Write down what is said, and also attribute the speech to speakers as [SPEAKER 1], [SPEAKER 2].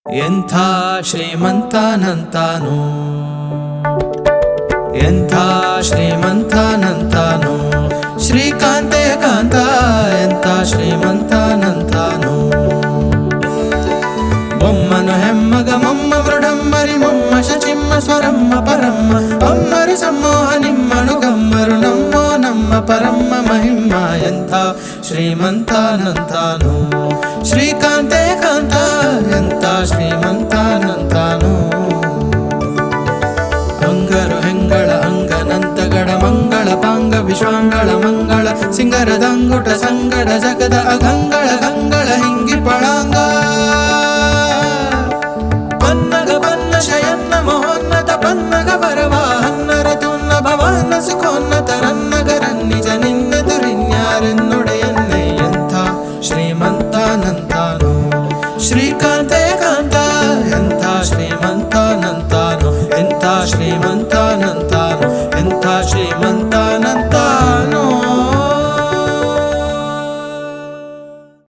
[SPEAKER 1] ಎಂಥ ಶ್ರೀಮಂತನಂತಾನು, ಎಂಥ ಶ್ರೀಮಂತನಂತಾನು, ಶ್ರೀಕಾಂತೆ ಕಾಂತ ಎಂಥ ಶ್ರೀಮಂತನಂತಾನು. ಬೊಮ್ಮನು ಹೆಮ್ಮಗ ಮೊಮ್ಮ ಮೃಡಮ್ಮರಿ ಮೊಮ್ಮ ಶಚಿಮ್ಮ ಸ್ವರಮ್ಮ ಪರಮ್ಮ ಅಮ್ಮರು ಸಮ್ಮೋಹ ನಿಮ್ಮನು ಗಮ್ಮರು ನಮ್ಮೋ ನಮ್ಮ ಪರಮ್ಮ ಮಹಿಮ್ಮ. ಎಂಥ ಶ್ರೀಮಂತನಂತಾನು, ಶ್ರೀಕಾಂತೆ ಕಾಂತ ಎಂಥ ಶ್ರೀಮಂತನಂತಾನು. ಅಂಗರು ಹೆಂಗಳ ಅಂಗನಂತಗಡ ಮಂಗಳ ಪಾಂಗ ವಿಶ್ವಾಂಗಳ ಮಂಗಳ ಸಿಂಗರದಂಗುಟ ಸಂಗಡ ಜಗದ ಅಗಂಗಳ ಗಂಗಳ ಹಿಂಗಿ ಪಳಾಂಗ ಪನ್ನಗ ಪನ್ನ ಶಯನ್ನ ಮಹೋನ್ನತ ಪನ್ನಗ ವರವಾಹನ್ನರ ತುನ್ನ ಭವನ ಸುಖೋನ್ನತ ರನ್ನಗರನ್ನಿಜ ನಿನ್ನೆದುರಿನ್ಯಾರೆನ್ನೊಡೆಯನ್ನೇ. ಎಂಥ ಶ್ರೀಮಂತನಂತಾನು, ಶ್ರೀಕಾಂತೆ ಕಾಂತ ಎಂಥ ಶ್ರೀಮಂತನಂತಾನು, ಎಂಥ ಶ್ರೀಮಂತನಂತಾನು.